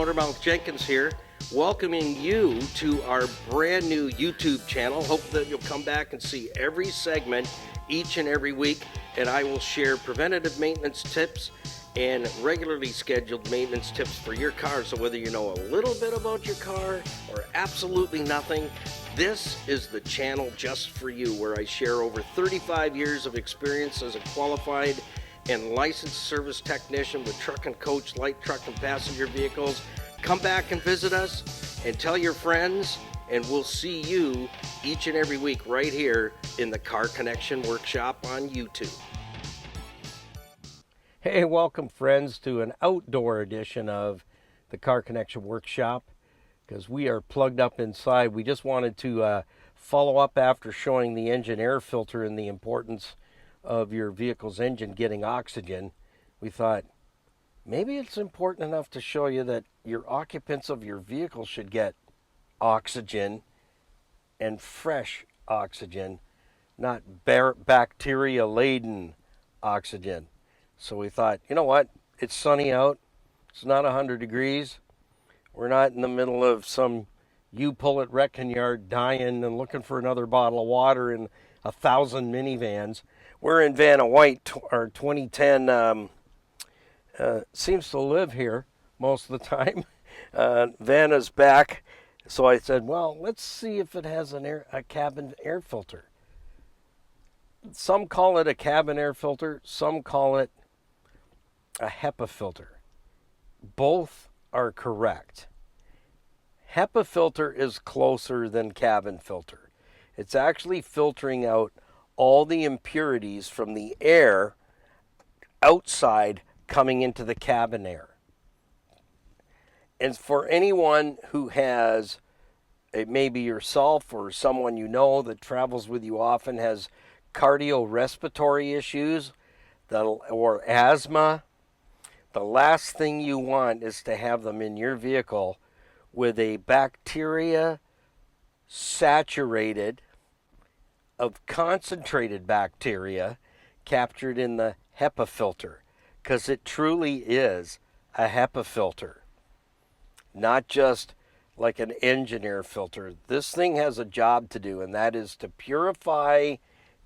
Motormouth Jenkins here, welcoming you to our brand new YouTube channel. Hope that you'll come back and see every segment each and every week, and I will share preventative maintenance tips and regularly scheduled maintenance tips for your car. So whether you know a little bit about your car or absolutely nothing, this is the channel just for you, where I share over 35 years of experience as a qualified and licensed service technician with truck and coach, light truck and passenger vehicles. Come back and visit us and tell your friends, and we'll see you each and every week right here in the Car Connection Workshop on YouTube. Hey, welcome friends to an outdoor edition of the Car Connection Workshop, because we are plugged up inside. We just wanted to follow up after showing the engine air filter and the importance of your vehicle's engine getting oxygen. We thought maybe it's important enough to show you that your occupants of your vehicle should get oxygen, and fresh oxygen, not bacteria-laden oxygen. So we thought, you know what, it's sunny out, it's not 100 degrees, we're not in the middle of some U-Pull-It wrecking yard dying and looking for another bottle of water in 1,000 minivans. We're in Vanna White, our 2010 seems to live here most of the time. Vanna's back, so I said, well, let's see if it has a cabin air filter. Some call it a cabin air filter, some call it a HEPA filter. Both are correct. HEPA filter is closer than cabin filter. It's actually filtering out all the impurities from the air outside coming into the cabin air. And for anyone who has, it may be yourself or someone you know that travels with you often, has cardiorespiratory issues or asthma, the last thing you want is to have them in your vehicle with a bacteria saturated of concentrated bacteria captured in the HEPA filter, because it truly is a HEPA filter, not just like an engine air filter. This thing has a job to do, and that is to purify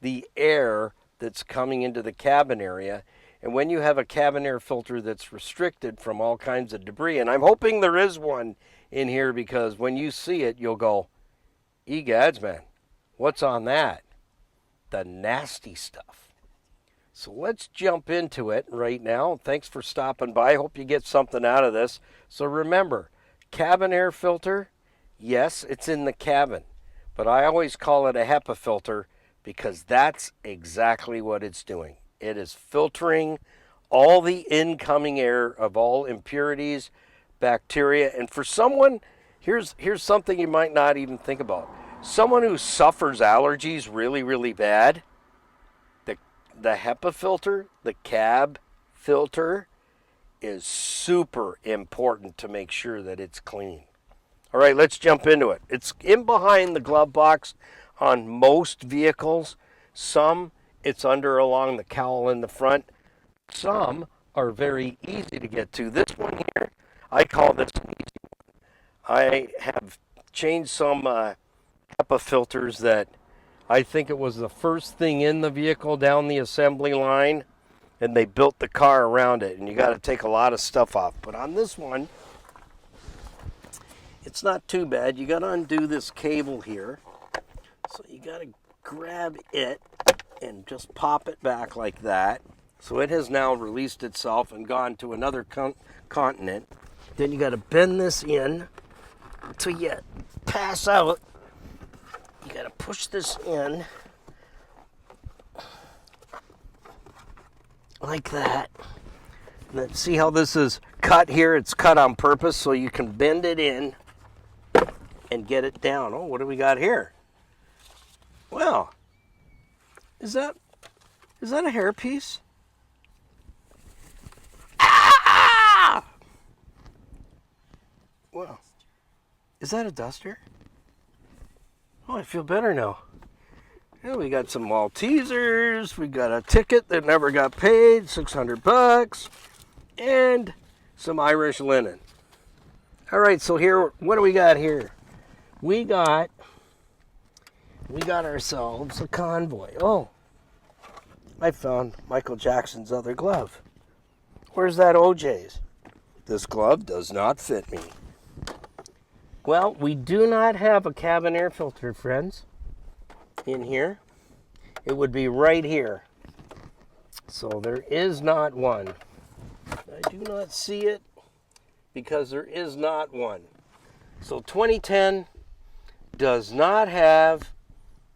the air that's coming into the cabin area. And when you have a cabin air filter that's restricted from all kinds of debris, and I'm hoping there is one in here, because when you see it, you'll go, egads, man, what's on that? The nasty stuff. So let's jump into it right now. Thanks for stopping by. Hope you get something out of this. So remember, cabin air filter, yes, it's in the cabin, but I always call it a HEPA filter because that's exactly what it's doing. It is filtering all the incoming air of all impurities, bacteria, and for someone, here's something you might not even think about. Someone who suffers allergies really, really bad, the HEPA filter, the cab filter, is super important to make sure that it's clean. All right, let's jump into it. It's in behind the glove box on most vehicles. Some, it's under along the cowl in the front. Some are very easy to get to. This one here, I call this an easy one. I have changed some HEPA filters that I think it was the first thing in the vehicle down the assembly line, and they built the car around it, and you got to take a lot of stuff off. But on this one, it's not too bad. You got to undo this cable here. So you got to grab it and just pop it back like that. So it has now released itself and gone to another continent. Then you got to bend this in until you pass out. You got to push this in like that. And then see how this is cut here? It's cut on purpose so you can bend it in and get it down. Oh, what do we got here? Well, is that a hairpiece? Ah! Well, is that a duster? Oh, I feel better now. Yeah, we got some Maltesers. We got a ticket that never got paid, $600, and some Irish linen. All right, so here, what do we got here? We got ourselves a convoy. Oh, I found Michael Jackson's other glove. Where's that OJ's? This glove does not fit me. Well, we do not have a cabin air filter, friends, in here. It would be right here. So there is not one. I do not see it because there is not one. So 2010 does not have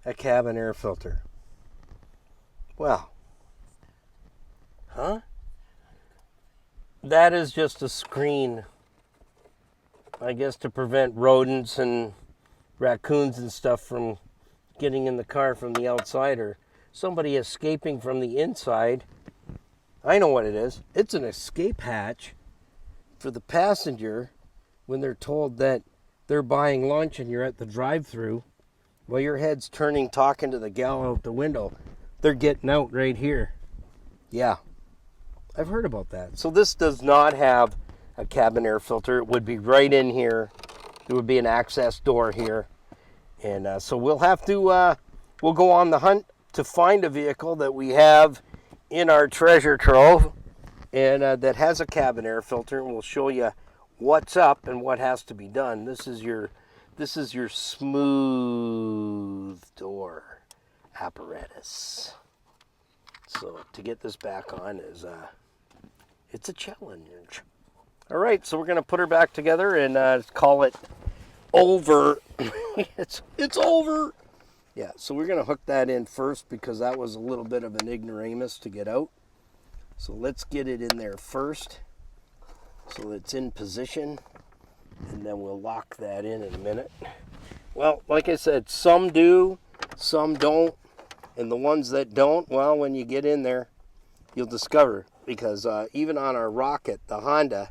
a cabin air filter. Well, huh? That is just a screen, I guess, to prevent rodents and raccoons and stuff from getting in the car from the outside, or somebody escaping from the inside. I know what it is. It's an escape hatch for the passenger when they're told that they're buying lunch and you're at the drive-thru while your head's turning talking to the gal out the window. They're getting out right here. Yeah, I've heard about that. So this does not have a cabin air filter. It would be right in here. There would be an access door here. And so we'll have to, we'll go on the hunt to find a vehicle that we have in our treasure trove and that has a cabin air filter, and we'll show you what's up and what has to be done. This is your smooth door apparatus. So to get this back on is it's a challenge. All right, so we're gonna put her back together and call it over. it's over. Yeah, so we're gonna hook that in first because that was a little bit of an ignoramus to get out. So let's get it in there first so it's in position, and then we'll lock that in a minute. Well, like I said, some do, some don't, and the ones that don't, well, when you get in there, you'll discover, because even on our Rocket, the Honda,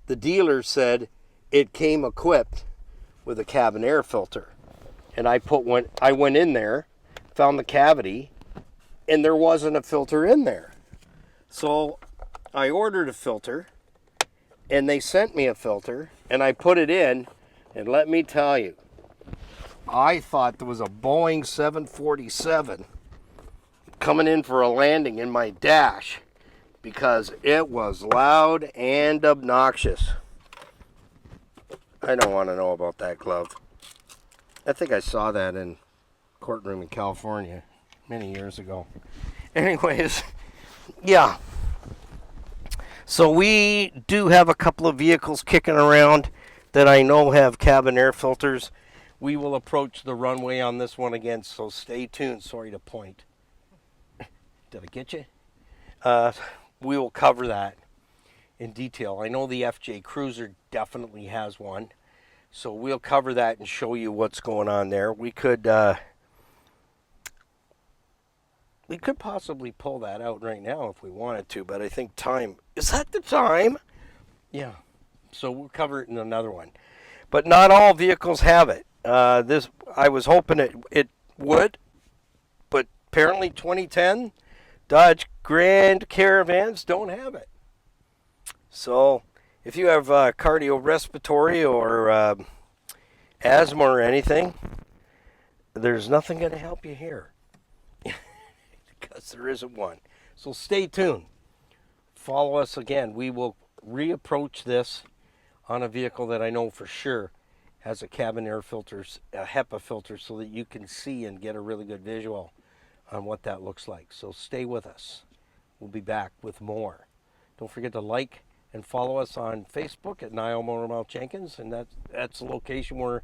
the dealer said it came equipped with a cabin air filter. And I went in there, found the cavity, and there wasn't a filter in there. So I ordered a filter, and they sent me a filter, and I put it in, and let me tell you, I thought there was a Boeing 747 coming in for a landing in my dash because it was loud and obnoxious. I don't want to know about that glove. I think I saw that in courtroom in California many years ago. Anyways, yeah. So we do have a couple of vehicles kicking around that I know have cabin air filters. We will approach the runway on this one again, so stay tuned. Sorry to point. Did I get you? We will cover that in detail. I know the FJ Cruiser definitely has one. So we'll cover that and show you what's going on there. We could possibly pull that out right now if we wanted to, but I think time, is that the time? Yeah. So we'll cover it in another one. But not all vehicles have it. I was hoping it would, but apparently 2010 Dodge Grand Caravans don't have it. So if you have cardiorespiratory or asthma or anything, there's nothing going to help you here because there isn't one. So stay tuned. Follow us again. We will reapproach this on a vehicle that I know for sure has a cabin air filter, a HEPA filter, so that you can see and get a really good visual on what that looks like. So stay with us. We'll be back with more. Don't forget to like and follow us on Facebook at Niall Motormouth Jenkins, and that's a location where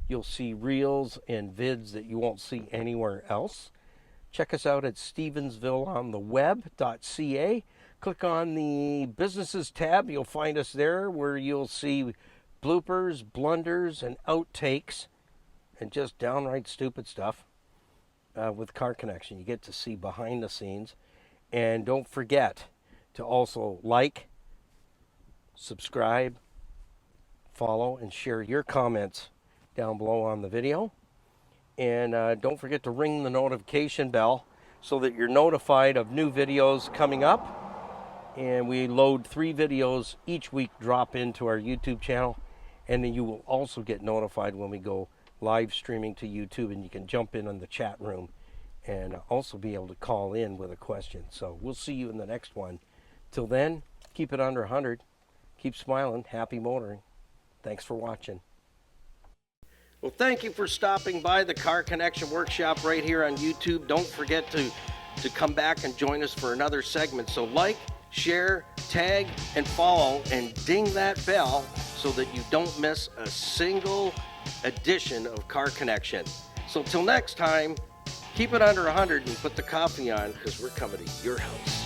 you'll see reels and vids that you won't see anywhere else. Check us out at stevensvilleontheweb.ca. Click on the businesses tab. You'll find us there where you'll see bloopers, blunders, and outtakes, and just downright stupid stuff with Car Connection. You get to see behind the scenes. And don't forget to also like, subscribe, follow, and share your comments down below on the video. And don't forget to ring the notification bell so that you're notified of new videos coming up. And we load 3 videos each week, drop into our YouTube channel. And then you will also get notified when we go live streaming to YouTube, and you can jump in on the chat room and also be able to call in with a question. So we'll see you in the next one. Till then, keep it under 100. Keep smiling. Happy motoring. Thanks for watching. Well, thank you for stopping by the Car Connection Workshop right here on YouTube. Don't forget to come back and join us for another segment. So like, share, tag, and follow, and ding that bell so that you don't miss a single edition of Car Connection. So till next time, keep it under 100 and put the coffee on, because we're coming to your house.